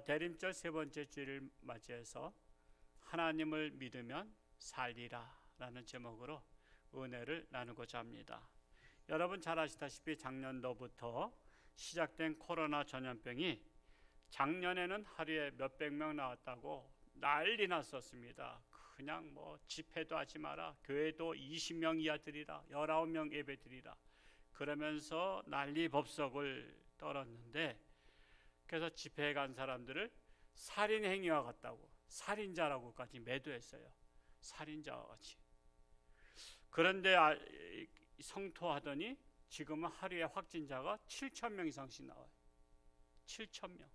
대림절 세 번째 주일을 맞이해서 하나님을 믿으면 살리라 라는 제목으로 은혜를 나누고자 합니다. 여러분 잘 아시다시피 작년도부터 시작된 코로나 전염병이 작년에는 하루에 몇백 명 나왔다고 난리 났었습니다. 그냥 집회도 하지 마라, 교회도 20명 이하 드리라, 19명 예배 드리라 그러면서 난리 법석을 떨었는데, 그래서 집회에 간 사람들을 살인 행위와 같다고, 살인자라고까지 매도했어요. 살인자와 같이. 그런데 성토하더니 지금은 하루에 확진자가 7,000명 이상씩 나와요. 7,000명.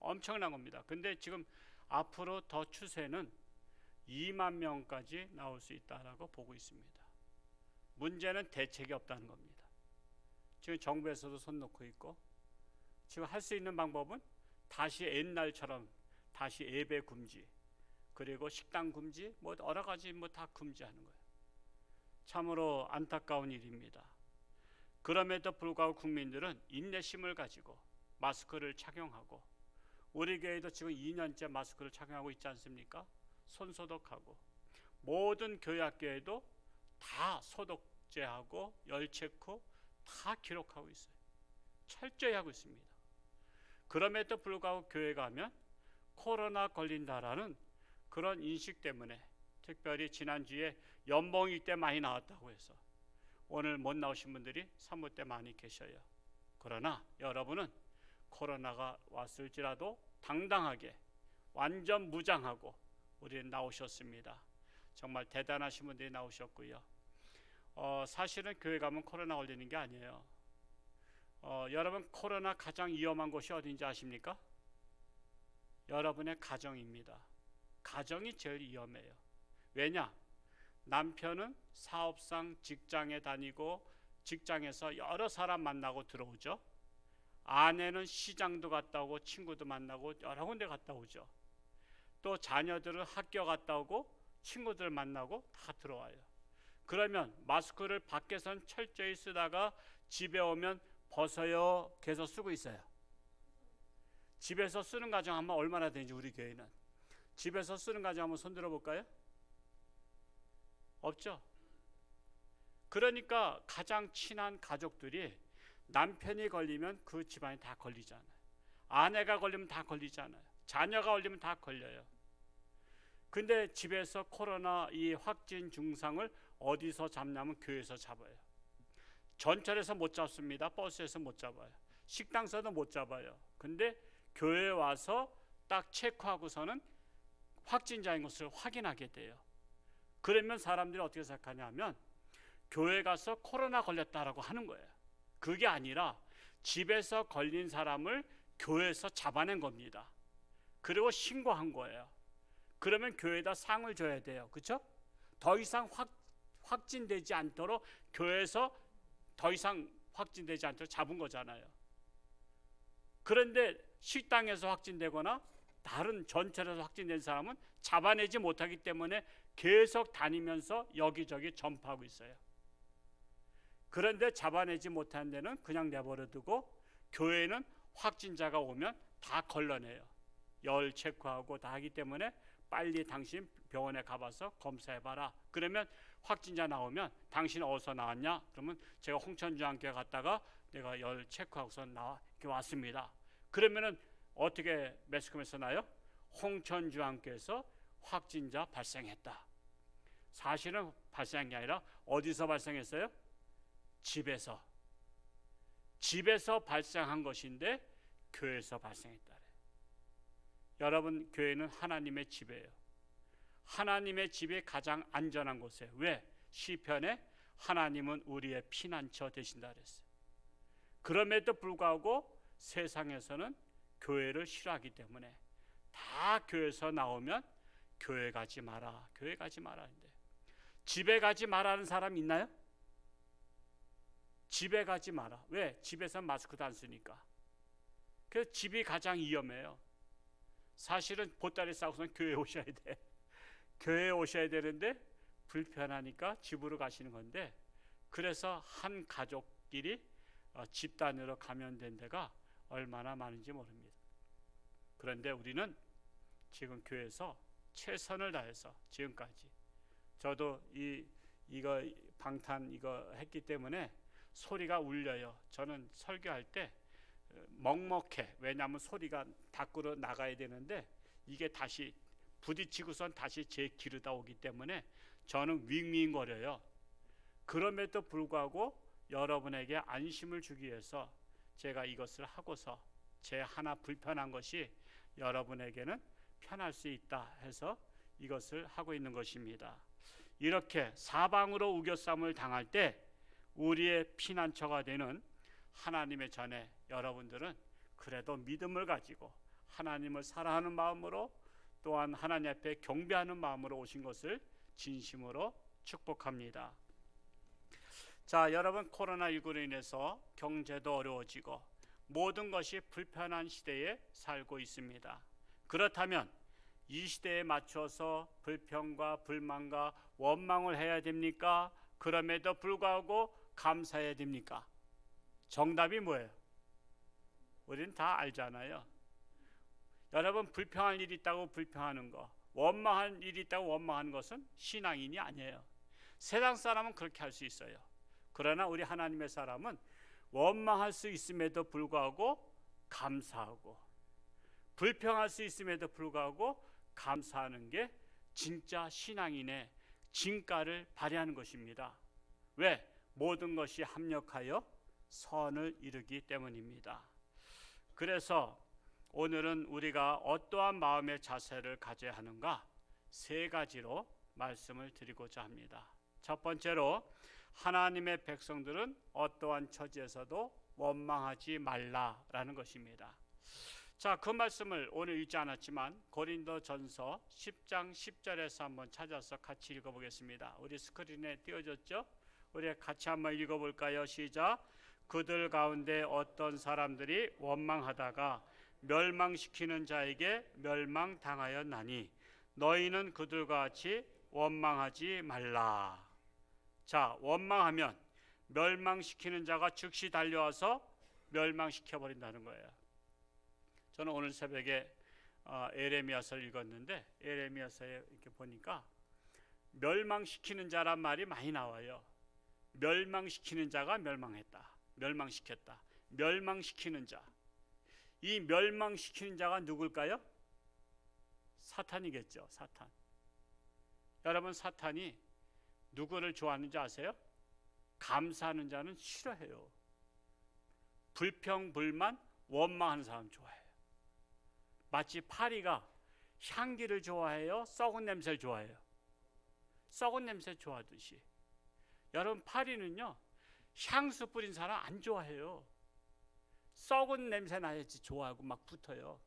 엄청난 겁니다. 근데 지금 앞으로 더 추세는 2만 명까지 나올 수 있다라고 보고 있습니다. 문제는 대책이 없다는 겁니다. 지금 정부에서도 손 놓고 있고, 지금 할 수 있는 방법은 다시 옛날처럼 다시 예배 금지, 그리고 식당 금지, 여러 가지 다 금지하는 거예요. 참으로 안타까운 일입니다. 그럼에도 불구하고 국민들은 인내심을 가지고 마스크를 착용하고, 우리 교회도 지금 2년째 마스크를 착용하고 있지 않습니까? 손 소독하고, 모든 교회학교에도 다 소독제하고 열 체크 다 기록하고 있어요. 철저히 하고 있습니다. 그럼에도 불구하고 교회 가면 코로나 걸린다라는 그런 인식 때문에, 특별히 지난주에 연봉일 때 많이 나왔다고 해서 오늘 못 나오신 분들이 산모 때 많이 계셔요. 그러나 여러분은 코로나가 왔을지라도 당당하게 완전 무장하고 우리는 나오셨습니다. 정말 대단하신 분들이 나오셨고요. 사실은 교회 가면 코로나 걸리는 게 아니에요. 여러분 코로나 가장 위험한 곳이 어딘지 아십니까? 여러분의 가정입니다. 가정이 제일 위험해요. 왜냐? 남편은 사업상 직장에 다니고 직장에서 여러 사람 만나고 들어오죠. 아내는 시장도 갔다 오고 친구도 만나고 여러 군데 갔다 오죠. 또 자녀들은 학교 갔다 오고 친구들 만나고 다 들어와요. 그러면 마스크를 밖에선 철저히 쓰다가 집에 오면 벗어요, 계속 쓰고 있어요. 집에서 쓰는 가정 한번 얼마나 되는지, 우리 교회는 집에서 쓰는 가정 한번 손들어 볼까요? 없죠. 그러니까 가장 친한 가족들이 남편이 걸리면 그 집안이 다 걸리잖아요. 아내가 걸리면 다 걸리잖아요. 자녀가 걸리면 다 걸려요. 근데 집에서 코로나 이 확진 증상을 어디서 잡냐면 교회에서 잡아요. 전철에서 못 잡습니다. 버스에서 못 잡아요. 식당에서도 못 잡아요. 근데 교회에 와서 딱 체크하고서는 확진자인 것을 확인하게 돼요. 그러면 사람들이 어떻게 생각하냐면 교회 가서 코로나 걸렸다라고 하는 거예요. 그게 아니라 집에서 걸린 사람을 교회에서 잡아낸 겁니다. 그리고 신고한 거예요. 그러면 교회에다 상을 줘야 돼요. 그렇죠? 더 이상 확진되지 않도록 교회에서 더 이상 확진되지 않도록 잡은 거잖아요. 그런데 식당에서 확진되거나 다른 전철에서 확진된 사람은 잡아내지 못하기 때문에 계속 다니면서 여기저기 전파하고 있어요. 그런데 잡아내지 못한 데는 그냥 내버려 두고 교회는 확진자가 오면 다 걸러내요. 열 체크하고 다 하기 때문에 빨리 당신 병원에 가봐서 검사해봐라. 그러면 확진자 나오면 당신 어디서 나왔냐? 그러면 제가 홍천주안교회 갔다가 내가 열 체크하고서 이렇게 왔습니다. 그러면은 어떻게 매스컴에서 나요? 홍천주안교회에서 확진자 발생했다. 사실은 발생한 게 아니라 어디서 발생했어요? 집에서 발생한 것인데 교회에서 발생했다. 여러분, 교회는 하나님의 집이에요. 하나님의 집이 가장 안전한 곳이에요. 왜? 시편에 하나님은 우리의 피난처 되신다 그랬어요. 그럼에도 불구하고 세상에서는 교회를 싫어하기 때문에 다 교회에서 나오면 교회 가지 마라, 교회 가지 마라 하는데, 집에 가지 마라는 사람 있나요? 집에 가지 마라. 왜? 집에서 마스크도 안 쓰니까. 그래서 집이 가장 위험해요. 사실은 보따리 싸고서는 교회에 오셔야 돼. 교회에 오셔야 되는데 불편하니까 집으로 가시는 건데, 그래서 한 가족끼리 집단으로 감염된 데가 얼마나 많은지 모릅니다. 그런데 우리는 지금 교회에서 최선을 다해서 지금까지, 저도 이거 방탄 이거 했기 때문에 소리가 울려요. 저는 설교할 때 먹먹해. 왜냐하면 소리가 밖으로 나가야 되는데 이게 다시 부딪히고선 다시 제 귀로다 오기 때문에 저는 윙윙거려요. 그럼에도 불구하고 여러분에게 안심을 주기 위해서 제가 이것을 하고서 제 하나 불편한 것이 여러분에게는 편할 수 있다 해서 이것을 하고 있는 것입니다. 이렇게 사방으로 우겨쌈을 당할 때 우리의 피난처가 되는 하나님의 전에 여러분들은 그래도 믿음을 가지고 하나님을 사랑하는 마음으로 또한 하나님 앞에 경배하는 마음으로 오신 것을 진심으로 축복합니다. 자, 여러분, 코로나19로 인해서 경제도 어려워지고 모든 것이 불편한 시대에 살고 있습니다. 그렇다면 이 시대에 맞춰서 불평과 불만과 원망을 해야 됩니까? 그럼에도 불구하고 감사해야 됩니까? 정답이 뭐예요? 우리는 다 알잖아요. 여러분, 불평할 일이 있다고 불평하는 거, 원망할 일이 있다고 원망하는 것은 신앙인이 아니에요. 세상 사람은 그렇게 할 수 있어요. 그러나 우리 하나님의 사람은 원망할 수 있음에도 불구하고 감사하고, 불평할 수 있음에도 불구하고 감사하는 게 진짜 신앙인의 진가를 발휘하는 것입니다. 왜? 모든 것이 합력하여 선을 이루기 때문입니다. 그래서 오늘은 우리가 어떠한 마음의 자세를 가져야 하는가, 세 가지로 말씀을 드리고자 합니다. 첫 번째로, 하나님의 백성들은 어떠한 처지에서도 원망하지 말라라는 것입니다. 자, 그 말씀을 오늘 읽지 않았지만 고린도전서 10장 10절에서 한번 찾아서 같이 읽어보겠습니다. 우리 스크린에 띄워졌죠? 우리 같이 한번 읽어볼까요? 시작. 그들 가운데 어떤 사람들이 원망하다가 멸망시키는 자에게 멸망당하였나니 너희는 그들과 같이 원망하지 말라. 자, 원망하면 멸망시키는 자가 즉시 달려와서 멸망시켜버린다는 거예요. 저는 오늘 새벽에 에레미야서를 읽었는데 에레미야서에 이렇게 보니까 멸망시키는 자란 말이 많이 나와요. 멸망시키는 자가 멸망했다, 멸망시켰다, 멸망시키는 자. 이 멸망시키는 자가 누굴까요? 사탄이겠죠. 사탄. 여러분, 사탄이 누구를 좋아하는지 아세요? 감사하는 자는 싫어해요. 불평불만 원망하는 사람 좋아해요. 마치 파리가 향기를 좋아해요? 썩은 냄새를 좋아해요? 썩은 냄새 좋아하듯이 여러분, 파리는요 향수 뿌린 사람 안 좋아해요. 썩은 냄새 나야지 좋아하고 막 붙어요.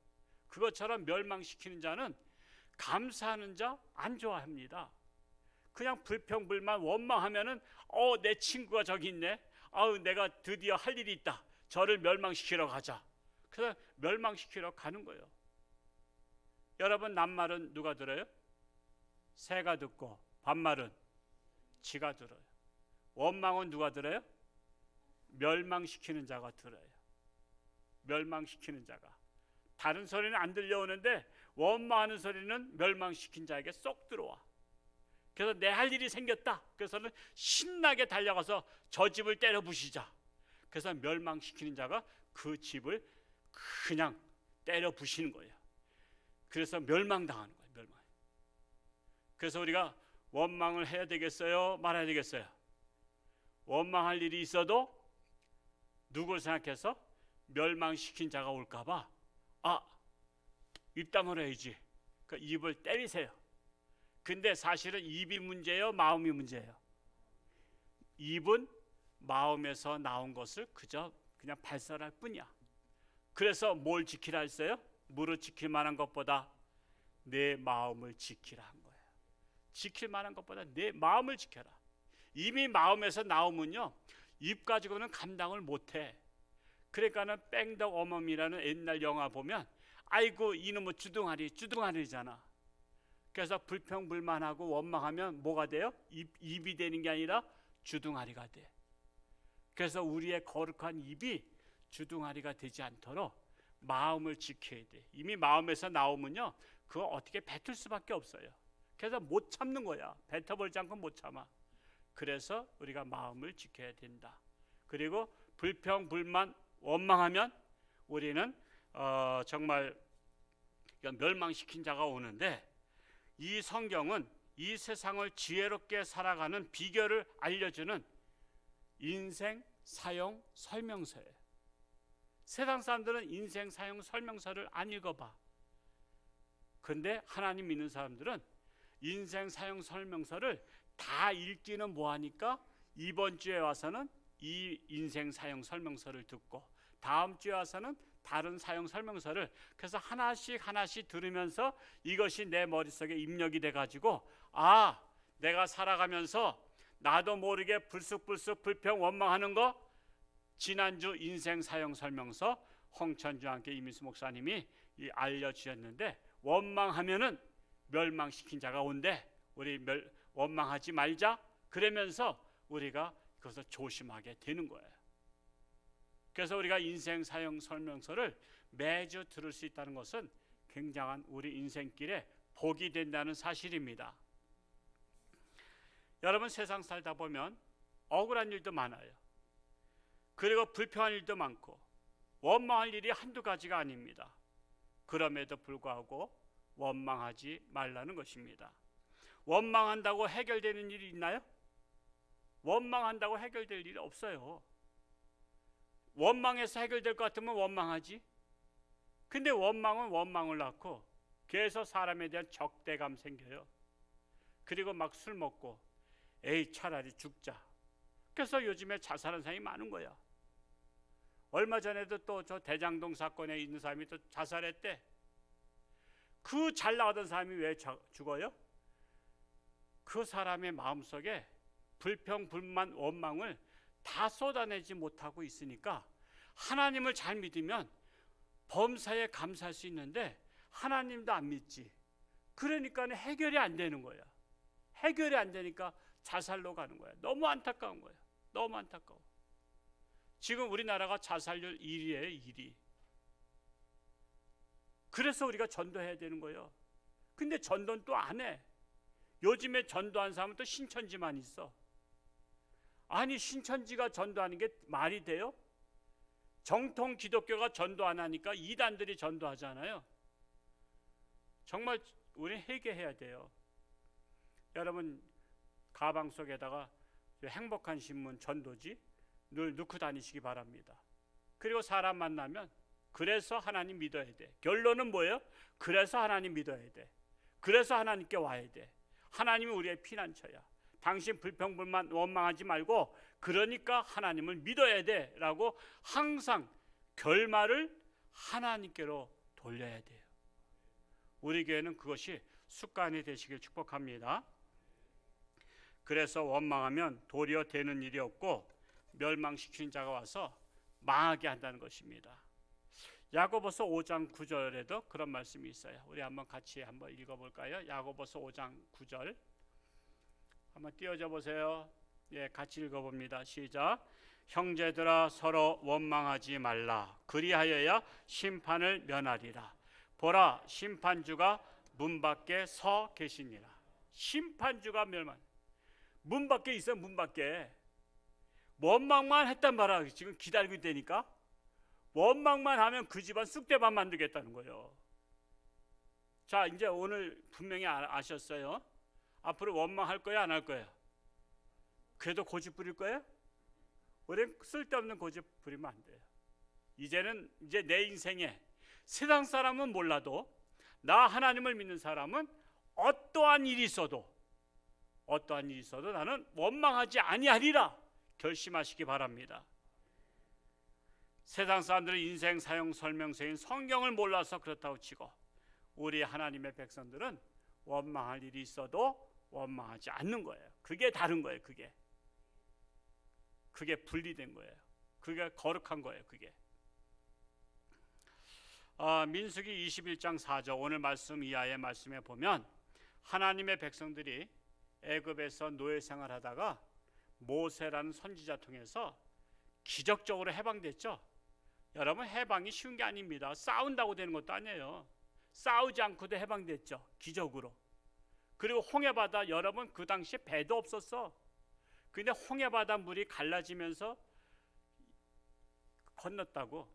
그것처럼 멸망시키는 자는 감사하는 자 안 좋아합니다. 그냥 불평불만 원망하면은 내 친구가 저기 있네, 내가 드디어 할 일이 있다, 저를 멸망시키러 가자. 그래서 멸망시키러 가는 거예요. 여러분, 낱말은 누가 들어요? 새가 듣고 반말은 쥐가 들어요. 원망은 누가 들어요? 멸망시키는 자가 들어요. 멸망시키는 자가. 다른 소리는 안 들려오는데 원망하는 소리는 멸망시킨 자에게 쏙 들어와. 그래서 내 할 일이 생겼다. 그래서는 신나게 달려가서 저 집을 때려 부시자. 그래서 멸망시키는 자가 그 집을 그냥 때려 부시는 거예요. 그래서 멸망당하는 거예요. 멸망. 그래서 우리가 원망을 해야 되겠어요? 말아야 되겠어요? 원망할 일이 있어도 누굴 생각해서 멸망시킨 자가 올까봐 입 다물어야지. 그 입을 때리세요. 근데 사실은 입이 문제예요? 마음이 문제예요? 입은 마음에서 나온 것을 그냥 발설할 뿐이야. 그래서 뭘 지키라 했어요? 무릇 지킬 만한 것보다 내 마음을 지키라 한 거예요. 지킬 만한 것보다 내 마음을 지켜라. 이미 마음에서 나오면요 입 가지고는 감당을 못해. 그러니까는 뺑덕 어멈이라는 옛날 영화 보면 아이고 이놈의 주둥아리잖아. 그래서 불평불만하고 원망하면 뭐가 돼요? 입이 되는 게 아니라 주둥아리가 돼. 그래서 우리의 거룩한 입이 주둥아리가 되지 않도록 마음을 지켜야 돼. 이미 마음에서 나오면요, 그거 어떻게 뱉을 수밖에 없어요. 그래서 못 참는 거야. 뱉어버리지 않고 못 참아. 그래서 우리가 마음을 지켜야 된다. 그리고 불평, 불만, 원망하면 우리는 정말 멸망시킨 자가 오는데, 이 성경은 이 세상을 지혜롭게 살아가는 비결을 알려주는 인생 사용 설명서예요. 세상 사람들은 인생 사용 설명서를 안 읽어봐. 근데 하나님 믿는 사람들은 인생 사용 설명서를 다 읽기는 뭐하니까 이번 주에 와서는 이 인생 사용 설명서를 듣고 다음 주에 와서는 다른 사용 설명서를, 그래서 하나씩 들으면서 이것이 내 머릿속에 입력이 돼가지고, 아, 내가 살아가면서 나도 모르게 불쑥불쑥 불평 원망하는 거 지난주 인생 사용 설명서 홍천주와 함께 이민수 목사님이 알려주셨는데, 원망하면은 멸망시킨 자가 온대. 우리 원망하지 말자. 그러면서 우리가 그것을 조심하게 되는 거예요. 그래서 우리가 인생 사용 설명서를 매주 들을 수 있다는 것은 굉장한 우리 인생길에 복이 된다는 사실입니다. 여러분, 세상 살다 보면 억울한 일도 많아요. 그리고 불평한 일도 많고 원망할 일이 한두 가지가 아닙니다. 그럼에도 불구하고 원망하지 말라는 것입니다. 원망한다고 해결되는 일이 있나요? 원망한다고 해결될 일이 없어요. 원망해서 해결될 것 같으면 원망하지. 근데 원망은 원망을 낳고 그래서 사람에 대한 적대감 생겨요. 그리고 막 술 먹고 에이 차라리 죽자. 그래서 요즘에 자살하는 사람이 많은 거야. 얼마 전에도 또 저 대장동 사건에 있는 사람이 또 자살했대. 그 잘 나가던 사람이 왜 죽어요? 그 사람의 마음속에 불평, 불만, 원망을 다 쏟아내지 못하고 있으니까, 하나님을 잘 믿으면 범사에 감사할 수 있는데 하나님도 안 믿지. 그러니까 해결이 안 되는 거야. 해결이 안 되니까 자살로 가는 거야. 너무 안타까운 거야. 너무 안타까워. 지금 우리나라가 자살률 1위예요. 1위. 그래서 우리가 전도해야 되는 거예요. 근데 전도는 또 안 해. 요즘에 전도한 사람은 또 신천지만 있어. 아니, 신천지가 전도하는 게 말이 돼요? 정통 기독교가 전도 안 하니까 이단들이 전도하잖아요. 정말 우리는 회개해야 돼요. 여러분, 가방 속에다가 행복한 신문 전도지 늘 넣고 다니시기 바랍니다. 그리고 사람 만나면 그래서 하나님 믿어야 돼. 결론은 뭐예요? 그래서 하나님 믿어야 돼. 그래서 하나님께 와야 돼. 하나님이 우리의 피난처야. 당신 불평불만 원망하지 말고 그러니까 하나님을 믿어야 돼 라고 항상 결말을 하나님께로 돌려야 돼요. 우리 교회는 그것이 습관이 되시길 축복합니다. 그래서 원망하면 도리어 되는 일이 없고 멸망시키는 자가 와서 망하게 한다는 것입니다. 야고보서 5장 9절에도 그런 말씀이 있어요. 우리 한번 같이 한번 읽어볼까요? 야고보서 5장 9절 한번 띄워줘 보세요. 예, 같이 읽어봅니다. 시작. 형제들아 서로 원망하지 말라. 그리하여야 심판을 면하리라. 보라, 심판주가 문 밖에 서 계시니라. 심판주가 문 밖에 있어요. 문 밖에. 원망만 했단 말이야. 지금 기다리고 있다니까. 원망만 하면 그 집안 쑥대밭 만들겠다는 거예요. 자, 이제 오늘 분명히 아셨어요. 앞으로 원망할 거야, 안 할 거야? 그래도 고집 부릴 거야? 우리는 쓸데없는 고집 부리면 안 돼요. 이제는 이제 내 인생에 세상 사람은 몰라도 나 하나님을 믿는 사람은 어떠한 일이 있어도 나는 원망하지 아니하리라 결심하시기 바랍니다. 세상 사람들은 인생 사용 설명서인 성경을 몰라서 그렇다고 치고 우리 하나님의 백성들은 원망할 일이 있어도 원망하지 않는 거예요. 그게 다른 거예요. 그게 분리된 거예요. 그게 거룩한 거예요. 그게. 민수기 21장 4절 오늘 말씀 이하의 말씀에 보면 하나님의 백성들이 애굽에서 노예 생활하다가 모세라는 선지자 통해서 기적적으로 해방됐죠. 여러분, 해방이 쉬운 게 아닙니다. 싸운다고 되는 것도 아니에요. 싸우지 않고도 해방됐죠, 기적으로. 그리고 홍해바다, 여러분 그 당시에 배도 없었어. 근데 홍해바다 물이 갈라지면서 건넜다고.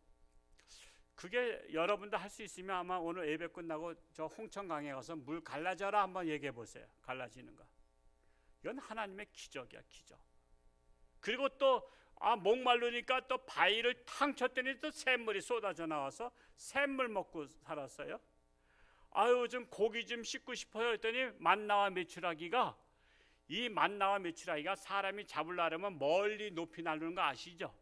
그게 여러분도 할 수 있으면 아마 오늘 예배 끝나고 저 홍천강에 가서 물 갈라져라 한번 얘기해 보세요. 갈라지는 거. 이건 하나님의 기적이야, 기적. 그리고 또 목마르니까 또 바위를 탕 쳤더니 또 샘물이 쏟아져 나와서 샘물 먹고 살았어요. 아유, 좀 고기 좀 씻고 싶어요 했더니 만나와 메추라기가, 이 만나와 메추라기가 사람이 잡으려면 멀리 높이 날르는 거 아시죠?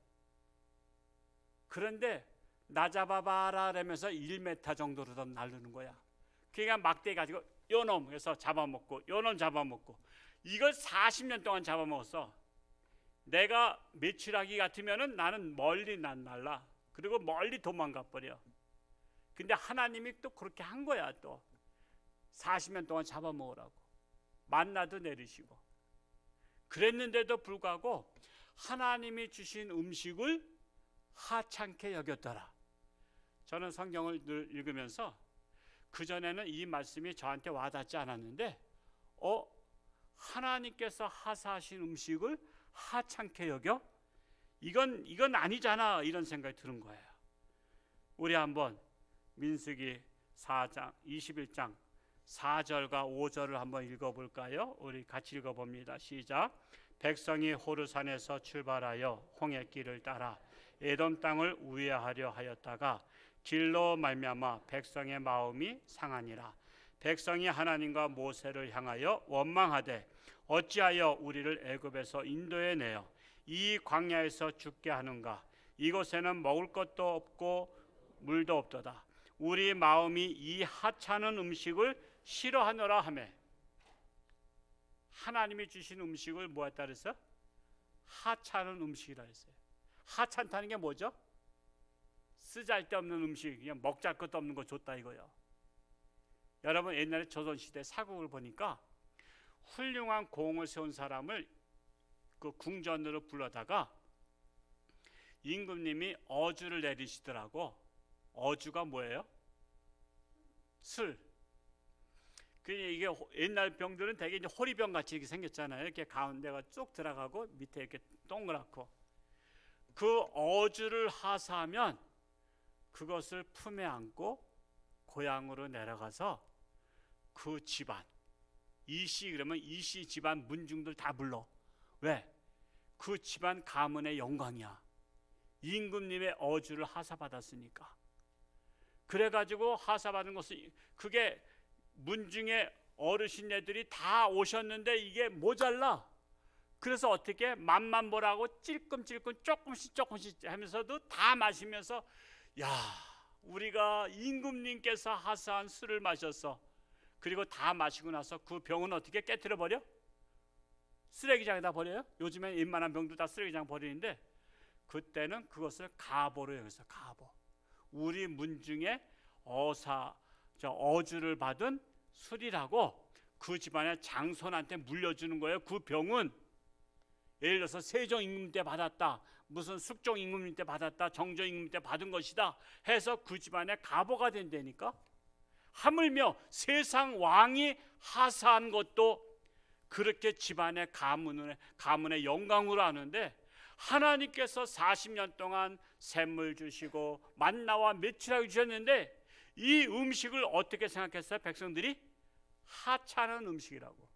그런데 나 잡아봐라 라면서 1m 정도로 더 날르는 거야. 그러니까 막대 가지고 요놈 해서 잡아먹고 요놈 잡아먹고, 이걸 40년 동안 잡아먹었어. 내가 메추라기 같으면은 나는 멀리 날라. 그리고 멀리 도망가 버려. 근데 하나님이 또 그렇게 한 거야. 또 40년 동안 잡아먹으라고 만나도 내리시고. 그랬는데도 불구하고 하나님이 주신 음식을 하찮게 여겼더라. 저는 성경을 늘 읽으면서 그전에는 이 말씀이 저한테 와닿지 않았는데 하나님께서 하사하신 음식을 하찮게 여겨? 이건 아니잖아, 이런 생각이 드는 거예요. 우리 한번 민수기 4장 21장 4절과 5절을 한번 읽어볼까요? 우리 같이 읽어봅니다. 시작. 백성이 호르산에서 출발하여 홍해길을 따라 에돔 땅을 우회하려 하였다가 길로 말미암아 백성의 마음이 상하니라. 백성이 하나님과 모세를 향하여 원망하되 어찌하여 우리를 애굽에서 인도해 내어 이 광야에서 죽게 하는가? 이곳에는 먹을 것도 없고 물도 없도다. 우리 마음이 이 하찮은 음식을 싫어하노라 하며. 하나님이 주신 음식을 뭐했다 그랬어? 하찮은 음식이라 했어요. 하찮다는 게 뭐죠? 쓰잘데없는 음식, 그냥 먹잘 것도 없는 거 줬다 이거요. 여러분, 옛날에 조선시대 사국을 보니까 훌륭한 공을 세운 사람을 그 궁전으로 불러다가 임금님이 어주를 내리시더라고. 어주가 뭐예요? 술. 이게 옛날 병들은 되게 이제 호리병 같이 이렇게 생겼잖아요. 이렇게 가운데가 쭉 들어가고 밑에 이렇게 동그랗고. 그 어주를 하사하면 그것을 품에 안고 고향으로 내려가서 그 집안, 이씨 그러면 이씨 집안 문중들 다 불러. 왜? 그 집안 가문의 영광이야. 임금님의 어주를 하사받았으니까. 그래가지고 하사받은 것은 그게 문중의 어르신네들이 다 오셨는데 이게 모자라. 그래서 어떻게 맛만 보라고 찔끔찔끔 조금씩 하면서도 다 마시면서, 야, 우리가 임금님께서 하사한 술을 마셨어. 그리고 다 마시고 나서 그 병은 어떻게 깨트려 버려? 쓰레기장에다 버려요. 요즘엔 웬만한 병도 다 쓰레기장 버리는데 그때는 그것을 가보로 여기서 가보. 우리 문중에 어주를 받은 술이라고 그 집안의 장손한테 물려주는 거예요. 그 병은 예를 들어서 세종 임금 때 받았다, 무슨 숙종 임금 때 받았다, 정조 임금 때 받은 것이다 해서 그 집안의 가보가 된다니까. 하물며 세상 왕이 하사한 것도 그렇게 집안의 가문의 영광으로 하는데, 하나님께서 40년 동안 샘물 주시고 만나와 메추라기 주셨는데 이 음식을 어떻게 생각했어요? 백성들이 하찮은 음식이라고.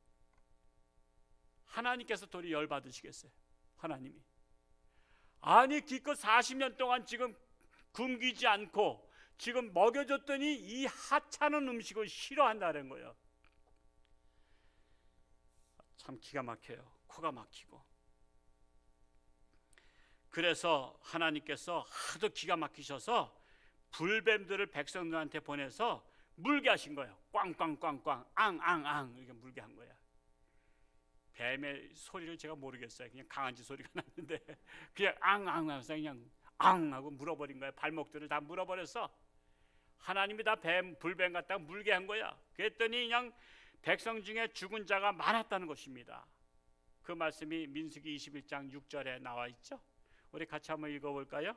하나님께서 도리 열받으시겠어요? 하나님이 아니 기껏 40년 동안 지금 굶기지 않고 지금 먹여줬더니 이 하찮은 음식을 싫어한다는 거예요. 참 기가 막혀요. 코가 막히고. 그래서 하나님께서 하도 기가 막히셔서 불뱀들을 백성들한테 보내서 물게 하신 거예요. 꽝꽝꽝꽝 앙앙앙 이렇게 물게 한 거야. 뱀의 소리를 제가 모르겠어요. 그냥 강아지 소리가 났는데 그냥 앙앙 하면서 그냥 앙 하고 물어버린 거야. 발목들을 다 물어버렸어. 하나님이 다 불뱀 갖다가 물게 한 거야. 그랬더니 그냥 백성 중에 죽은 자가 많았다는 것입니다. 그 말씀이 민수기 21장 6절에 나와 있죠. 우리 같이 한번 읽어볼까요?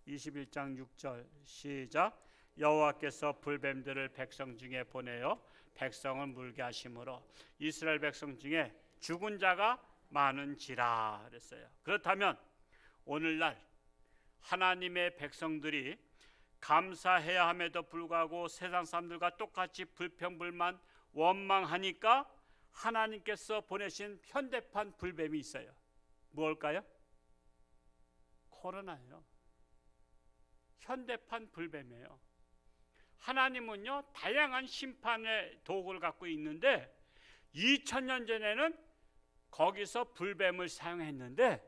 21장 6절 시작. 여호와께서 불뱀들을 백성 중에 보내어 백성을 물게 하심으로 이스라엘 백성 중에 죽은 자가 많은지라 그랬어요. 그렇다면 오늘날 하나님의 백성들이 감사해야 함에도 불구하고 세상 사람들과 똑같이 불평불만 원망하니까 하나님께서 보내신 현대판 불뱀이 있어요. 무엇일까요? 코로나예요. 현대판 불뱀이에요. 하나님은요 다양한 심판의 도구를 갖고 있는데 2000년 전에는 거기서 불뱀을 사용했는데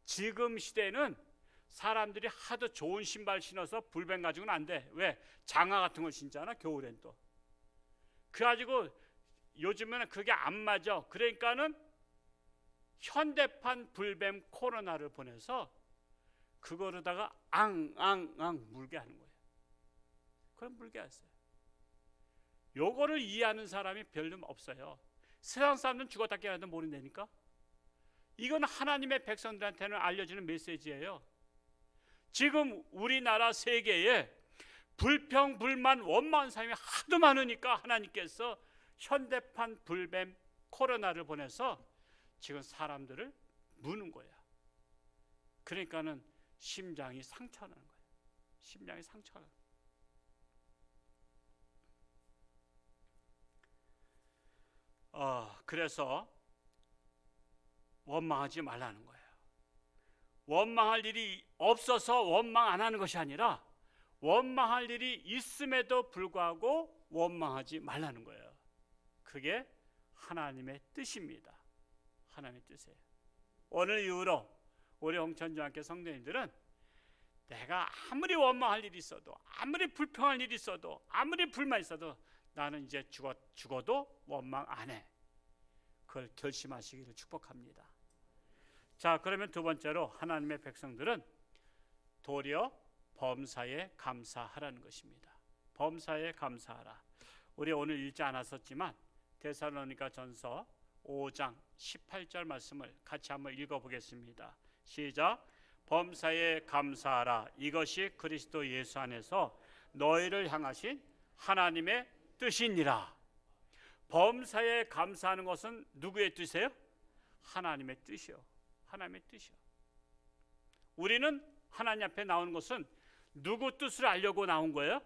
지금 시대는 사람들이 하도 좋은 신발 신어서 불뱀 가지고는 안 돼. 왜? 장화 같은 걸 신잖아 겨울엔 또. 그래가지고 요즘에는 그게 안 맞아. 그러니까는 현대판 불뱀 코로나를 보내서 그거로다가 앙앙앙 물게 하는 거예요. 그럼 물게 했어요. 요거를 이해하는 사람이 별로 없어요. 세상 사람들은 죽었다 깨어나도 모른다니까. 이건 하나님의 백성들한테는 알려주는 메시지예요. 지금 우리나라 세계에 불평, 불만, 원망한 사람이 하도 많으니까 하나님께서 현대판 불뱀 코로나를 보내서 지금 사람들을 무는 거야. 그러니까는 심장이 상처나는 거예요. 심장이 상처나는 거예요. 그래서 원망하지 말라는 거예요. 원망할 일이 없어서 원망 안 하는 것이 아니라 원망할 일이 있음에도 불구하고 원망하지 말라는 거예요. 그게 하나님의 뜻입니다. 하나님의 뜻이에요. 오늘 이후로 우리 홍천중학교 성도님들은 내가 아무리 원망할 일이 있어도 아무리 불평할 일이 있어도 아무리 불만 있어도 나는 이제 죽어도 원망 안 해. 그걸 결심하시기를 축복합니다. 자, 그러면 두 번째로 하나님의 백성들은 도리어 범사에 감사하라는 것입니다. 범사에 감사하라. 우리 오늘 읽지 않았었지만 데살로니가 전서 5장 18절 말씀을 같이 한번 읽어보겠습니다. 시작. 범사에 감사하라. 이것이 그리스도 예수 안에서 너희를 향하신 하나님의 뜻이니라. 범사에 감사하는 것은 누구의 뜻이에요? 하나님의 뜻이요. 하나님의 뜻이요. 우리는 하나님 앞에 나오는 것은 누구 뜻을 알려고 나온 거예요?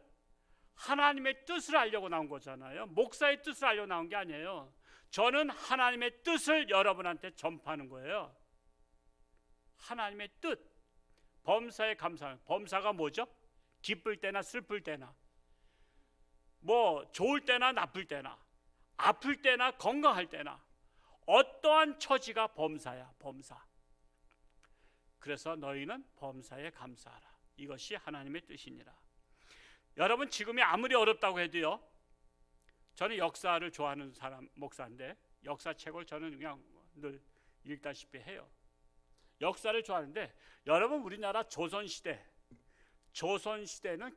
하나님의 뜻을 알려고 나온 거잖아요. 목사의 뜻을 알려고 나온 게 아니에요. 저는 하나님의 뜻을 여러분한테 전파하는 거예요. 하나님의 뜻. 범사에 감사하는. 범사가 뭐죠? 기쁠 때나 슬플 때나, 뭐 좋을 때나 나쁠 때나, 아플 때나 건강할 때나 어떠한 처지가 범사야. 범사. 그래서 너희는 범사에 감사하라. 이것이 하나님의 뜻이니라. 여러분 지금이 아무리 어렵다고 해도요, 저는 역사를 좋아하는 사람 목사인데 역사책을 저는 그냥 늘 읽다시피 해요. 역사를 좋아하는데 여러분 우리나라 조선시대는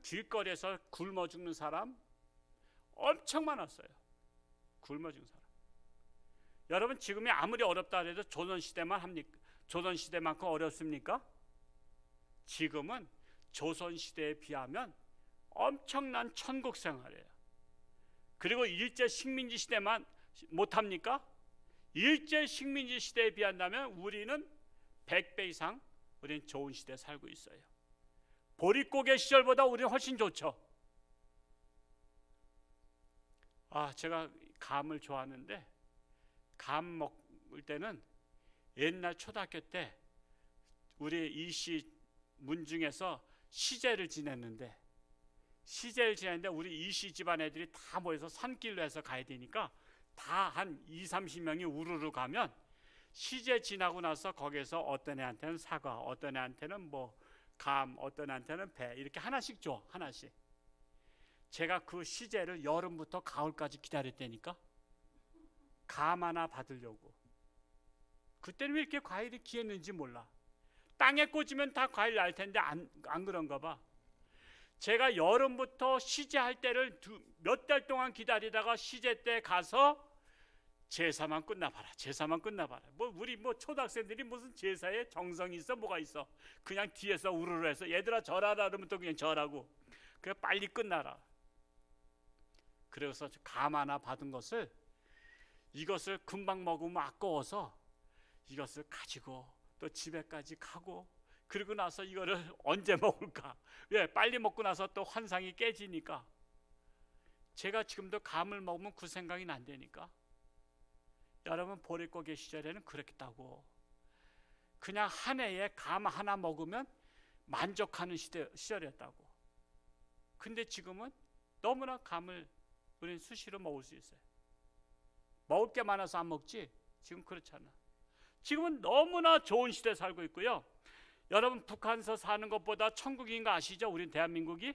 길거리에서 굶어 죽는 사람 엄청 많았어요. 굶어 죽는 사람. 여러분 지금이 아무리 어렵다 해도 조선시대만 합니까? 조선시대만큼 어렵습니까? 지금은 조선시대에 비하면 엄청난 천국 생활이에요. 그리고 일제 식민지 시대만 못합니까? 일제 식민지 시대에 비한다면 우리는 100배 이상 우리는 좋은 시대에 살고 있어요. 보릿고개 시절보다 우리는 훨씬 좋죠. 제가 감을 좋아하는데 감 먹을 때는 옛날 초등학교 때 우리 이씨 문중에서 시제를 지냈는데 우리 이씨 집안 애들이 다 모여서 산길로 해서 가야 되니까 다 한 20-30명이 우르르 가면 시제 지나고 나서 거기서 어떤 애한테는 사과, 어떤 애한테는 뭐 감, 어떤 애한테는 배 이렇게 하나씩 줘. 하나씩. 제가 그 시제를 여름부터 가을까지 기다렸다니까. 감 하나 받으려고. 그때는 왜 이렇게 과일이 귀했는지 몰라. 땅에 꽂으면 다 과일 날 텐데 안 그런가 봐. 제가 여름부터 시제할 때를 몇 달 동안 기다리다가 시제 때 가서 제사만 끝나봐라. 제사만 끝나봐라. 뭐 우리 뭐 초등학생들이 무슨 제사에 정성이 있어 뭐가 있어. 그냥 뒤에서 우르르 해서 얘들아 절하라 그러면 또 그냥 절하고. 그래 빨리 끝나라. 그래서 감 하나 받은 것을 이것을 금방 먹으면 아까워서 이것을 가지고 또 집에까지 가고 그리고 나서 이거를 언제 먹을까? 왜? 빨리 먹고 나서 또 환상이 깨지니까. 제가 지금도 감을 먹으면 그 생각이 난다니까. 여러분 보릿고개 시절에는 그랬다고. 그냥 한 해에 감 하나 먹으면 만족하는 시절이었다고. 근데 지금은 너무나 감을 우리는 수시로 먹을 수 있어요. 먹을 게 많아서 안 먹지 지금 그렇잖아. 지금은 너무나 좋은 시대에 살고 있고요. 여러분 북한서 사는 것보다 천국인 거 아시죠? 우린 대한민국이.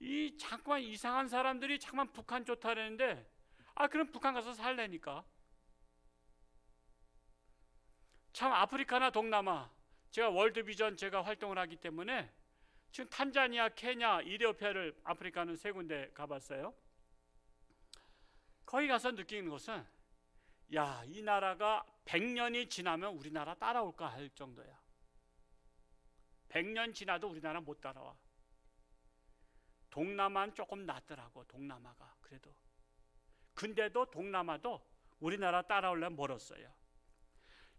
이 잠깐 이상한 사람들이 잠깐 북한 좋다는데 그럼 북한 가서 살래니까. 참 아프리카나 동남아, 제가 월드비전 제가 활동을 하기 때문에 지금 탄자니아, 케냐, 이디오피아를 아프리카는 3군데 가봤어요. 거기 가서 느끼는 것은 야, 이 나라가 100년이 지나면 우리나라 따라올까 할 정도야. 100년 지나도 우리나라 못 따라와. 동남아는 조금 낫더라고. 동남아가 그래도. 근데도 동남아도 우리나라 따라오려면 멀었어요.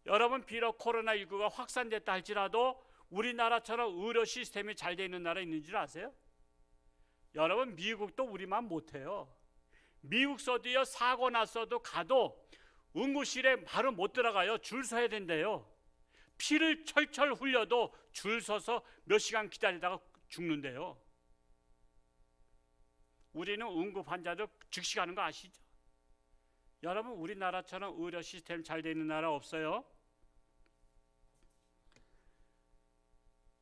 여러분 비록 코로나19가 확산됐다 할지라도 우리나라처럼 의료 시스템이 잘 되어 있는 나라 있는 줄 아세요? 여러분 미국도 우리만 못해요. 미국서도요 사고 났어도 가도 응급실에 바로 못 들어가요. 줄 서야 된대요. 피를 철철 흘려도 줄 서서 몇 시간 기다리다가 죽는데요. 우리는 응급 환자도 즉시 가는 거 아시죠? 여러분 우리나라처럼 의료 시스템 잘 되어 있는 나라 없어요.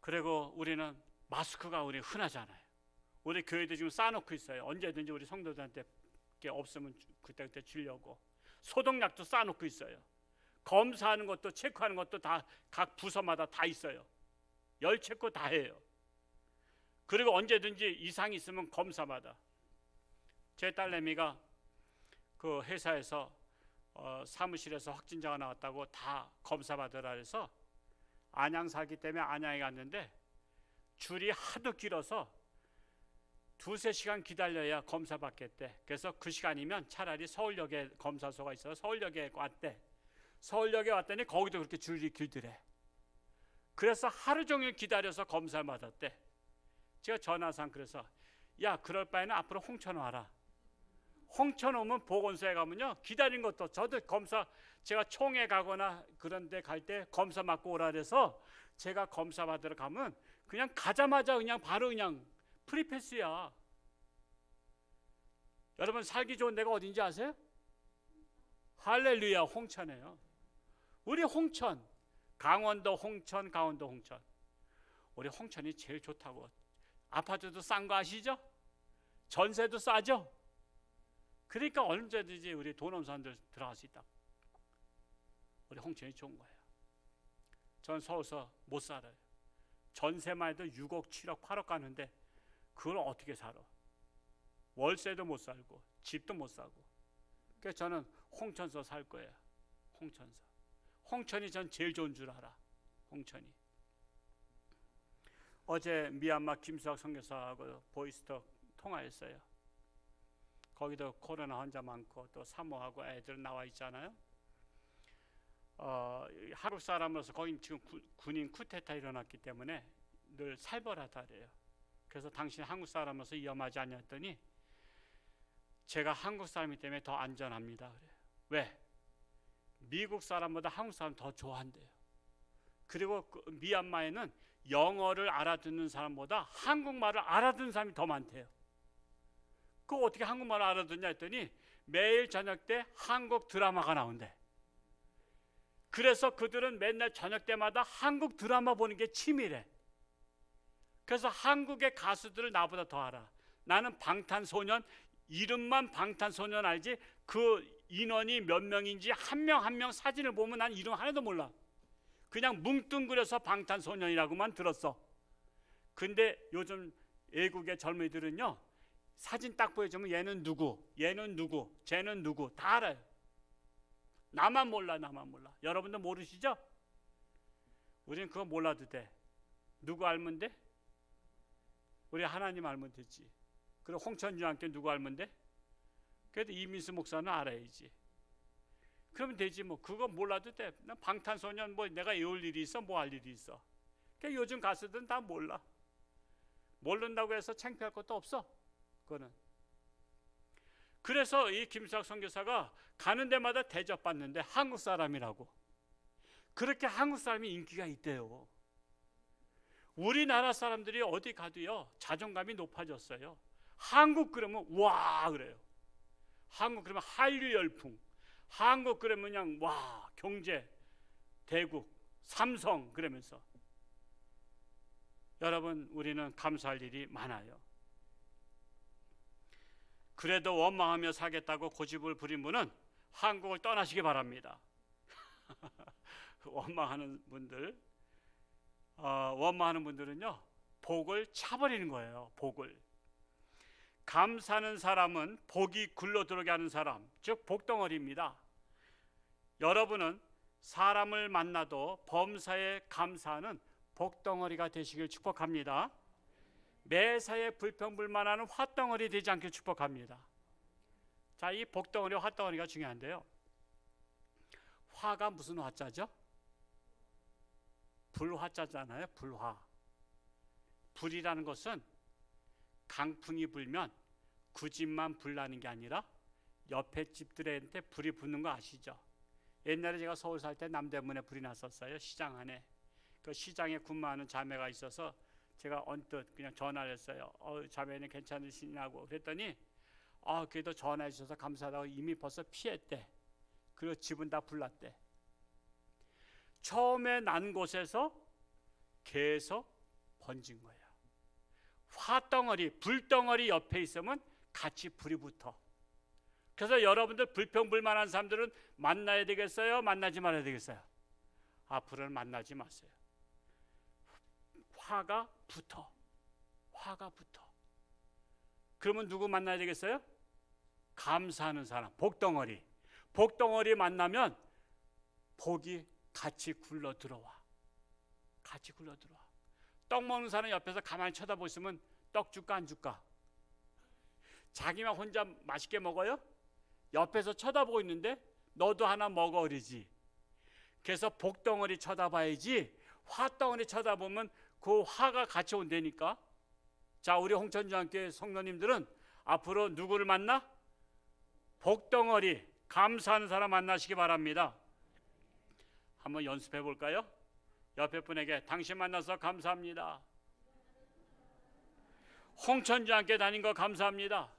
그리고 우리는 마스크가 우리 흔하잖아요. 우리 교회도 지금 쌓아놓고 있어요. 언제든지 우리 성도들한테 없으면 그때그때 주려고. 소독약도 쌓아놓고 있어요. 검사하는 것도 체크하는 것도 다 각 부서마다 다 있어요. 열 체크 다 해요. 그리고 언제든지 이상이 있으면 검사마다. 제 딸내미가 그 회사에서 사무실에서 확진자가 나왔다고 다 검사 받으라 해서 안양 살기 때문에 안양에 갔는데 줄이 하도 길어서 2-3시간 기다려야 검사 받겠대. 그래서 그 시간이면 차라리 서울역에 검사소가 있어서 서울역에 왔대. 서울역에 왔더니 거기도 그렇게 줄이 길더래. 그래서 하루 종일 기다려서 검사 받았대. 제가 전화상 그래서 야 그럴 바에는 앞으로 홍천 와라. 홍천 오면 보건소에 가면요 기다린 것도 저도 검사 제가 총회 가거나 그런 데 갈 때 검사 맞고 오라 그래서 제가 검사 받으러 가면 그냥 가자마자 그냥 바로 그냥 프리패스야. 여러분 살기 좋은 데가 어딘지 아세요? 할렐루야 홍천이에요. 우리 홍천 강원도 홍천 강원도 홍천 우리 홍천이 제일 좋다고. 아파트도 싼 거 아시죠? 전세도 싸죠? 그러니까 언제든지 우리 돈 없는 사람들 들어갈 수 있다. 우리 홍천이 좋은 거예요. 전 서울서 못 살아요. 전세만 해도 6억, 7억, 8억 가는데 그걸 어떻게 살아? 월세도 못 살고 집도 못 사고. 그래서 저는 홍천서 살 거예요. 홍천서. 홍천이 전 제일 좋은 줄 알아. 홍천이. 어제 미얀마 김수학 선교사하고 보이스톡 통화했어요. 거기도 코로나 환자 많고 또 사모하고 애들 나와 있잖아요. 한국 사람으로서 거기 지금 군인 쿠데타 일어났기 때문에 늘 살벌하다 그래요. 그래서 당신 한국 사람으로서 위험하지 않냐 했더니 제가 한국 사람이기 때문에 더 안전합니다 그래요. 왜? 미국 사람보다 한국 사람 더 좋아한대요. 그리고 미얀마에는 영어를 알아듣는 사람보다 한국말을 알아듣는 사람이 더 많대요. 그거 어떻게 한국말을 알아듣냐 했더니 매일 저녁 때 한국 드라마가 나온대. 그래서 그들은 맨날 저녁 때마다 한국 드라마 보는 게 취미래. 그래서 한국의 가수들을 나보다 더 알아. 나는 방탄소년 이름만 방탄소년 알지 그 인원이 몇 명인지 한 명 한 명 사진을 보면 난 이름 하나도 몰라. 그냥 뭉뚱그려서 방탄소년이라고만 들었어. 근데 요즘 외국의 젊은이들은요 사진 딱 보여주면 얘는 누구, 얘는 누구, 쟤는 누구 다 알아요. 나만 몰라, 나만 몰라. 여러분도 모르시죠? 우리는 그거 몰라도 돼. 누구 알면 돼? 우리 하나님 알면 되지. 그리고 홍천주 함께 누구 알면 돼? 그래도 이민수 목사는 알아야지. 그러면 되지 뭐. 그거 몰라도 돼. 난 방탄소년 뭐 내가 외울 일이 있어? 뭐 할 일이 있어? 그러니까 요즘 가수들은 다 몰라. 모른다고 해서 창피할 것도 없어. 그거는. 그래서 이 김수학 선교사가 가는 데마다 대접받는데 한국 사람이라고. 그렇게 한국 사람이 인기가 있대요. 우리나라 사람들이 어디 가도요 자존감이 높아졌어요. 한국 그러면 와 그래요. 한국 그러면 한류 열풍. 한국 그러면 그냥 와 경제 대국 삼성 그러면서. 여러분 우리는 감사할 일이 많아요. 그래도 원망하며 살겠다고 고집을 부린 분은 한국을 떠나시기 바랍니다. 원망하는 분들, 원망하는 분들은요 복을 차버리는 거예요. 복을. 감사하는 사람은 복이 굴러 들어오게 하는 사람, 즉 복덩어리입니다. 여러분은 사람을 만나도 범사에 감사하는 복덩어리가 되시길 축복합니다. 매사에 불평불만하는 화덩어리 되지 않길 축복합니다. 자, 이 복덩어리, 화덩어리가 중요한데요. 화가 무슨 화자죠? 불화자잖아요. 불화. 불이라는 것은 강풍이 불면 그 집만 불나는 게 아니라 옆에 집들한테 불이 붙는 거 아시죠? 옛날에 제가 서울 살 때 남대문에 불이 났었어요. 시장 안에. 그 시장에 근무하는 자매가 있어서 제가 언뜻 그냥 전화를 했어요. 자매는 괜찮으시냐고. 그랬더니 그래도 전화해 주셔서 감사하다고 이미 벌써 피했대. 그리고 집은 다 불났대. 처음에 난 곳에서 계속 번진 거예요. 화덩어리, 불덩어리 옆에 있으면 같이 불이 붙어. 그래서 여러분들 불평불만한 사람들은 만나야 되겠어요? 만나지 말아야 되겠어요? 앞으로는 만나지 마세요. 화가 붙어. 화가 붙어. 그러면 누구 만나야 되겠어요? 감사하는 사람, 복덩어리. 복덩어리 만나면 복이 같이 굴러 들어와. 같이 굴러 들어와. 떡 먹는 사람 옆에서 가만히 쳐다보시면 떡 줄까 안 줄까? 자기만 혼자 맛있게 먹어요? 옆에서 쳐다보고 있는데 너도 하나 먹어 그러지. 그래서 복덩어리 쳐다봐야지. 화덩어리 쳐다보면 그 화가 같이 온다니까. 자, 우리 홍천주한교회 성도님들은 앞으로 누구를 만나? 복덩어리, 감사하는 사람 만나시기 바랍니다. 한번 연습해 볼까요? 옆에 분에게 당신 만나서 감사합니다. 홍천주한교회 다닌 거 감사합니다.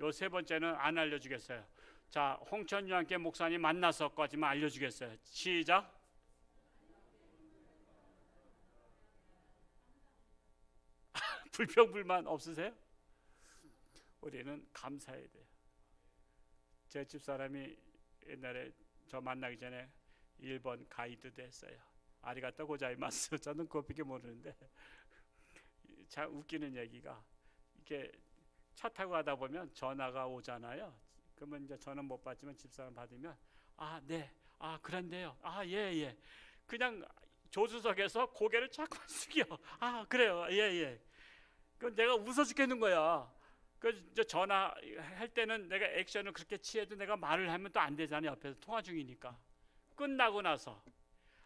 요 세 번째는 안 알려주겠어요. 자, 홍천주한교회 목사님 만나서까지만 알려주겠어요. 시작. 불평불만 없으세요? 우리는 감사해야 돼요. 제 집사람이 옛날에 저 만나기 전에 일본 가이드도 했어요. 아리가또 고자이마스. 저는 그것밖에 모르는데 참 웃기는 얘기가, 이게 차 타고 가다 보면 전화가 오잖아요. 그러면 이제 저는 못 받지만 집사람 받으면 네, 그런데요, 예. 그냥 조수석에서 고개를 자꾸 숙여. 그래요, 예. 그 내가 웃어 죽겠는 거야. 그 이제 전화할 때는 내가 액션을 그렇게 취해도 내가 말을 하면 또 안 되잖아요. 옆에서 통화 중이니까. 끝나고 나서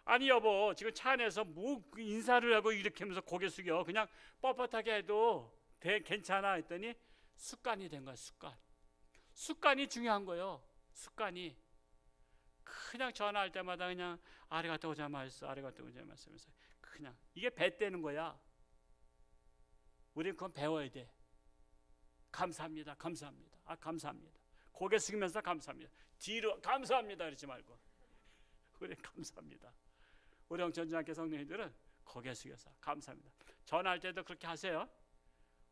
아니 여보, 지금 차 안에서 뭐 인사를 하고 이렇게 하면서 고개 숙여. 그냥 뻣뻣하게 해도 괜찮아 했더니 습관이 된 거야. 습관이 중요한 거예요. 습관이. 그냥 전화할 때마다 그냥 아리가또 고자이마스, 아리가또 고자이마스 하면서 그냥 이게 배 떼는 거야. 우리는 그건 배워야 돼. 감사합니다. 감사합니다. 고개 숙이면서 감사합니다. 뒤로 감사합니다 그러지 말고 우리 감사합니다. 우리 홍천주한교회 성도님들은 고개 숙여서 감사합니다. 전화할 때도 그렇게 하세요.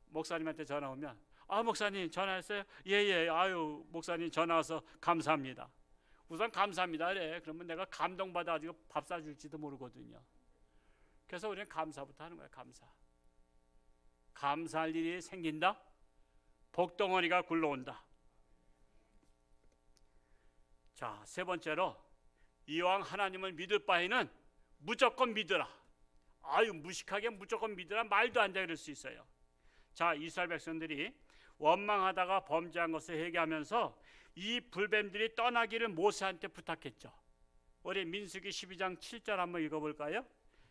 목사님한테 전화 오면 목사님 전화했어요? 예. 아유 목사님 전화 와서 감사합니다. 우선 감사합니다 그래. 그러면 내가 감동받아가지고 밥 사줄지도 모르거든요. 그래서 우리는 감사부터 하는 거예요. 감사할 일이 생긴다. 복덩어리가 굴러온다. 자, 세 번째로 이왕 하나님을 믿을 바에는 무조건 믿으라. 아유, 무식하게 무조건 믿으라 말도 안 돼 그럴 수 있어요. 자, 이스라엘 백성들이 원망하다가 범죄한 것을 회개하면서 이 불뱀들이 떠나기를 모세한테 부탁했죠. 우리 민수기 12장 7절 한번 읽어볼까요?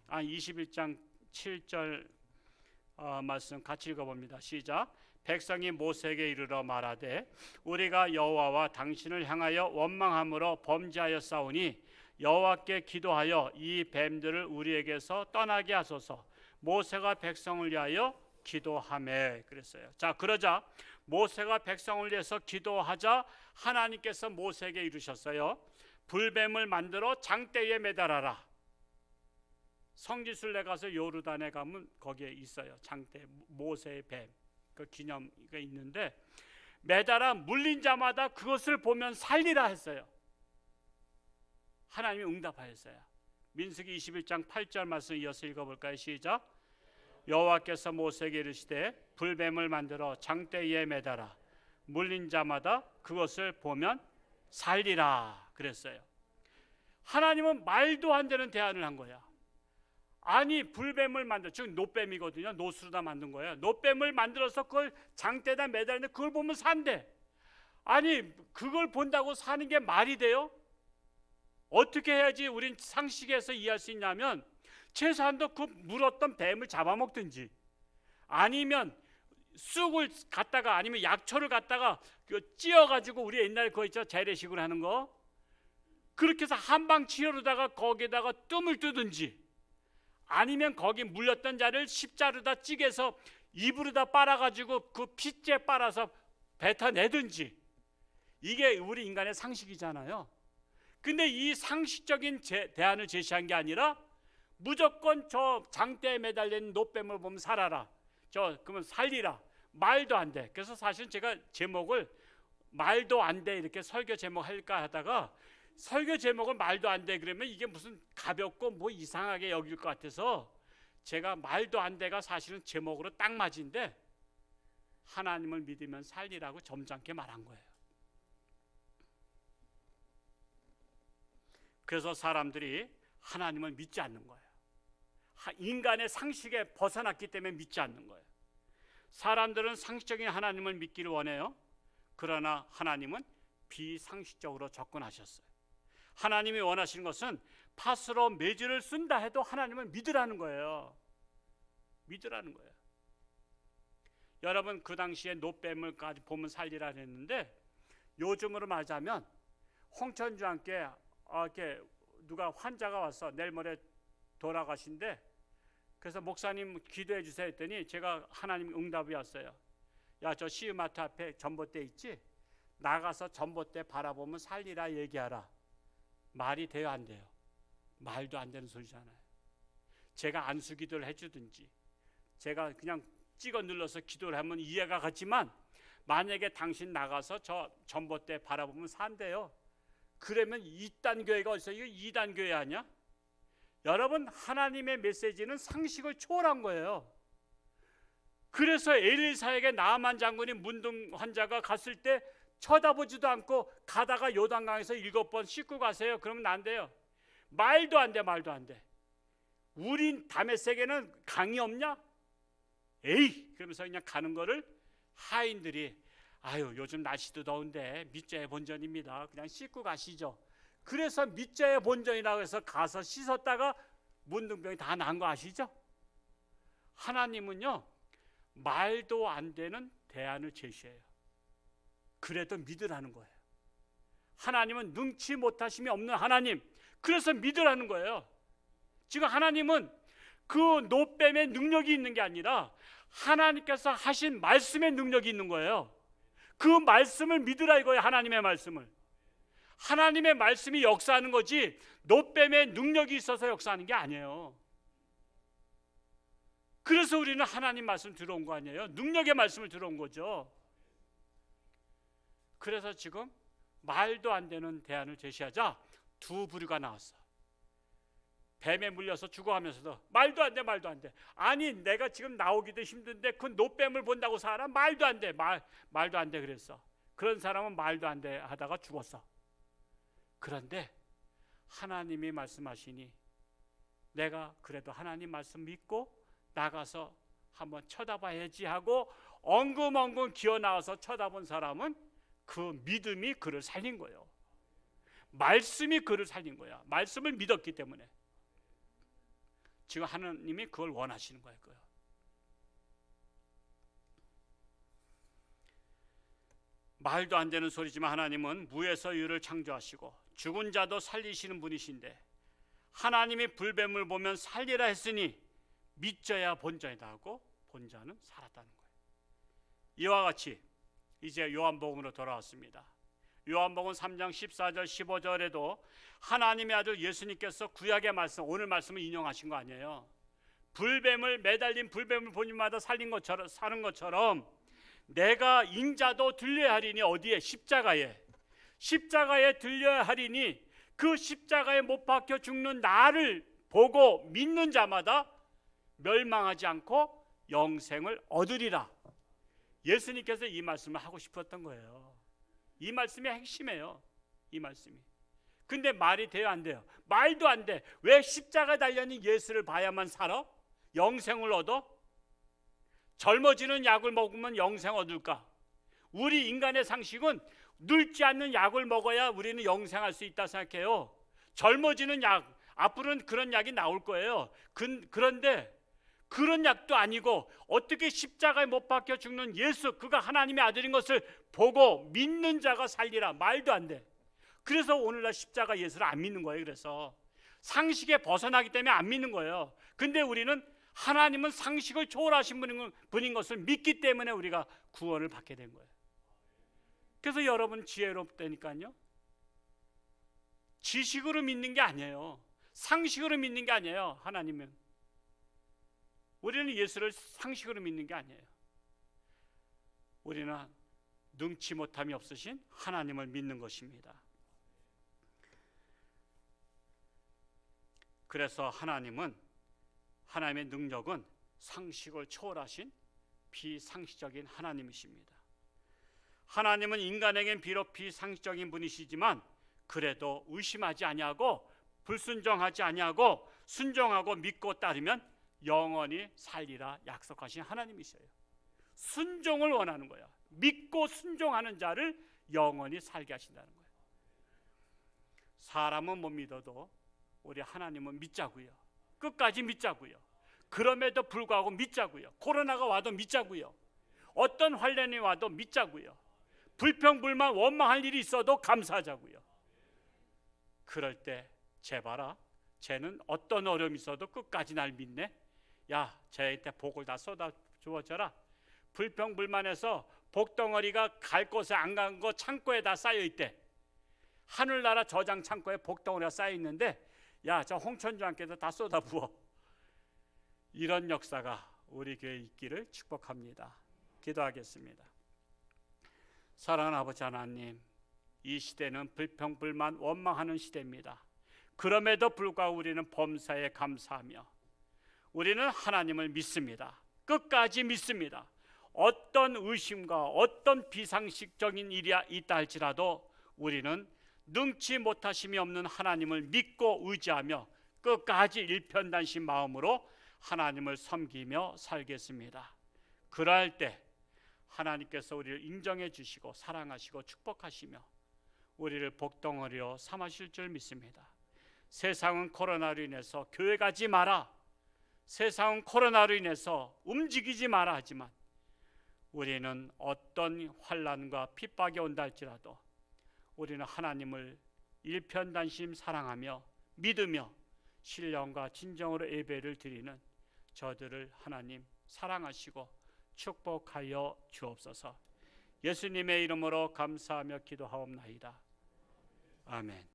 21장 7절 말씀 같이 읽어봅니다. 시작. 백성이 모세에게 이르러 말하되 우리가 여호와와 당신을 향하여 원망함으로 범죄하였사오니 여호와께 기도하여 이 뱀들을 우리에게서 떠나게 하소서. 모세가 백성을 위하여 기도하매 그랬어요. 자, 그러자 모세가 백성을 위해서 기도하자 하나님께서 모세에게 이르셨어요. 불뱀을 만들어 장대에 매달아라. 성지순례 가서 요르단에 가면 거기에 있어요. 장대, 모세의 뱀, 그 기념이 있는데 매달아 물린 자마다 그것을 보면 살리라 했어요. 하나님이 응답하였어요. 민수기 21장 8절 말씀 이어서 읽어볼까요? 시작. 여호와께서 모세에게 이르시되 불뱀을 만들어 장대에 매달아 물린 자마다 그것을 보면 살리라 그랬어요. 하나님은 말도 안 되는 대안을 한 거야. 아니, 불뱀을 만들어, 즉 노뱀이거든요. 노수로다 만든 거예요. 노뱀을 만들어서 그걸 장대에다 매달는데 그걸 보면 산대. 아니, 그걸 본다고 사는 게 말이 돼요? 어떻게 해야지 우린 상식에서 이해할 수 있냐면 최소한도 그 물었던 뱀을 잡아먹든지 아니면 쑥을 갖다가 아니면 약초를 갖다가 찧어가지고 우리 옛날에 그거 있죠, 재래식으로 하는 거, 그렇게 해서 한방 치료로다가 거기에다가 뜸을 뜨든지 아니면 거기 물렸던 자를 십자루다 찌개서 입으로다 빨아가지고 그 핏째 빨아서 뱉어내든지, 이게 우리 인간의 상식이잖아요. 근데 이 상식적인 대안을 제시한 게 아니라 무조건 저 장대에 매달린 노뱀을 보면 살아라, 그러면 살리라, 말도 안 돼. 그래서 사실은 제가 제목을 말도 안 돼 이렇게 설교 제목 할까 하다가 설교 제목을 말도 안 돼 그러면 이게 무슨 가볍고 뭐 이상하게 여길 것 같아서 제가 말도 안 돼가 사실은 제목으로 딱 맞은데 하나님을 믿으면 살리라고 점잖게 말한 거예요. 그래서 사람들이 하나님을 믿지 않는 거예요. 인간의 상식에 벗어났기 때문에 믿지 않는 거예요. 사람들은 상식적인 하나님을 믿기를 원해요. 그러나 하나님은 비상식적으로 접근하셨어요. 하나님이 원하시는 것은 팥으로 매주를 쓴다 해도 하나님을 믿으라는 거예요. 믿으라는 거예요. 여러분, 그 당시에 노뱀을까지 보면 살리라 했는데 요즘으로 말하자면 홍천주 함께 이렇게 누가 환자가 와서 내일 모레 돌아가신데, 그래서 목사님 기도해 주세요 했더니 제가 하나님 응답이 왔어요. 야, 저 시우마트 앞에 전봇대 있지? 나가서 전봇대 바라보면 살리라 얘기하라. 말이 돼요, 안 돼요? 말도 안 되는 소리잖아요. 제가 안수 기도를 해주든지 제가 그냥 찍어 눌러서 기도를 하면 이해가 갔지만 만약에 당신 나가서 저 전봇대 바라보면 산대요. 그러면 이단 교회가 어디서 이거 이단 교회 아니야? 여러분, 하나님의 메시지는 상식을 초월한 거예요. 그래서 엘리사에게 나아만 장군이 문둥 환자가 갔을 때 쳐다보지도 않고 가다가 요단강에서 7번 씻고 가세요. 그러면 안 돼요. 말도 안 돼, 말도 안 돼. 우린 다메섹에는 강이 없냐? 에이! 그러면서 그냥 가는 거를 하인들이 아유, 요즘 날씨도 더운데 밑자의 본전입니다. 그냥 씻고 가시죠. 그래서 밑자의 본전이라고 해서 가서 씻었다가 문둥병이 다 난 거 아시죠? 하나님은요, 말도 안 되는 대안을 제시해요. 그래도 믿으라는 거예요. 하나님은 능치 못하심이 없는 하나님, 그래서 믿으라는 거예요. 지금 하나님은 그 노뱀의 능력이 있는 게 아니라 하나님께서 하신 말씀의 능력이 있는 거예요. 그 말씀을 믿으라 이거예요. 하나님의 말씀을. 하나님의 말씀이 역사하는 거지 노뱀의 능력이 있어서 역사하는 게 아니에요. 그래서 우리는 하나님 말씀 들어온 거 아니에요? 능력의 말씀을 들어온 거죠. 그래서 지금 말도 안 되는 대안을 제시하자 두 부류가 나왔어. 뱀에 물려서 죽어가면서도 말도 안 돼, 말도 안 돼. 아니, 내가 지금 나오기도 힘든데 그 노뱀을 본다고 살아? 말도 안 돼, 말도 안 돼 그랬어. 그런 사람은 말도 안 돼 하다가 죽었어. 그런데 하나님이 말씀하시니 내가 그래도 하나님 말씀 믿고 나가서 한번 쳐다봐야지 하고 엉금엉금 기어 나와서 쳐다본 사람은 그 믿음이 그를 살린 거예요. 말씀이 그를 살린 거야. 말씀을 믿었기 때문에. 지금 하나님이 그걸 원하시는 거예요. 말도 안 되는 소리지만 하나님은 무에서 유를 창조하시고 죽은 자도 살리시는 분이신데 하나님이 불뱀을 보면 살리라 했으니 믿져야 본자이다 하고 본자는 살았다는 거예요. 이와 같이 이제 요한복음으로 돌아왔습니다. 요한복음 3장 14절 15절에도 하나님의 아들 예수님께서 구약의 말씀, 오늘 말씀을 인용하신 거 아니에요. 불뱀을 매달린 불뱀을 본인마다 살린 것처럼 사는 것처럼 내가 인자도 들려야 하리니 어디에? 십자가에 들려야 하리니 그 십자가에 못 박혀 죽는 나를 보고 믿는 자마다 멸망하지 않고 영생을 얻으리라. 예수님께서 이 말씀을 하고 싶었던 거예요. 이 말씀이 핵심이에요. 이 말씀이. 근데 말이 돼요, 안 돼요? 말도 안 돼. 왜 십자가에 달려있는 예수를 봐야만 살아? 영생을 얻어? 젊어지는 약을 먹으면 영생 얻을까? 우리 인간의 상식은 늙지 않는 약을 먹어야 우리는 영생할 수 있다 생각해요. 젊어지는 약, 앞으로는 그런 약이 나올 거예요. 그런데 그런 약도 아니고 어떻게 십자가에 못 박혀 죽는 예수, 그가 하나님의 아들인 것을 보고 믿는 자가 살리라. 말도 안 돼. 그래서 오늘날 십자가 예수를 안 믿는 거예요. 그래서 상식에 벗어나기 때문에 안 믿는 거예요. 근데 우리는 하나님은 상식을 초월하신 분인 것을 믿기 때문에 우리가 구원을 받게 된 거예요. 그래서 여러분 지혜롭다니까요. 지식으로 믿는 게 아니에요. 상식으로 믿는 게 아니에요. 하나님은. 우리는 예수를 상식으로 믿는 게 아니에요. 우리는 능치 못함이 없으신 하나님을 믿는 것입니다. 그래서 하나님의 능력은 상식을 초월하신 비상식적인 하나님이십니다. 하나님은 인간에겐 비록 비상식적인 분이시지만 그래도 의심하지 아니하고 불순종하지 아니하고 순종하고 믿고 따르면 영원히 살리라 약속하신 하나님이세요. 순종을 원하는 거야. 믿고 순종하는 자를 영원히 살게 하신다는 거예요. 사람은 못 믿어도 우리 하나님은 믿자고요. 끝까지 믿자고요. 그럼에도 불구하고 믿자고요. 코로나가 와도 믿자고요. 어떤 환란이 와도 믿자고요. 불평불만 원망할 일이 있어도 감사하자고요. 그럴 때 제발아, 쟤는 어떤 어려움이 있어도 끝까지 날 믿네. 야, 쟤한테 복을 다 쏟아 주어져라. 불평불만해서 복덩어리가 갈 곳에 안 간 거 창고에 다 쌓여 있대. 하늘나라 저장 창고에 복덩어리가 쌓여 있는데 야, 저 홍천주왕께서 다 쏟아 부어. 이런 역사가 우리 교회에 있기를 축복합니다. 기도하겠습니다. 사랑하는 아버지 하나님, 이 시대는 불평불만 원망하는 시대입니다. 그럼에도 불구하고 우리는 범사에 감사하며 우리는 하나님을 믿습니다. 끝까지 믿습니다. 어떤 의심과 어떤 비상식적인 일이 있다 할지라도 우리는 능치 못하심이 없는 하나님을 믿고 의지하며 끝까지 일편단심 마음으로 하나님을 섬기며 살겠습니다. 그럴 때 하나님께서 우리를 인정해 주시고 사랑하시고 축복하시며 우리를 복덩어리로 삼으실 줄 믿습니다. 세상은 코로나로 인해서 교회 가지 마라, 세상은 코로나로 인해서 움직이지 마라 하지만 우리는 어떤 환난과 핍박이 온다 할지라도 우리는 하나님을 일편단심 사랑하며 믿으며 신령과 진정으로 예배를 드리는 저들을 하나님 사랑하시고 축복하여 주옵소서. 예수님의 이름으로 감사하며 기도하옵나이다. 아멘.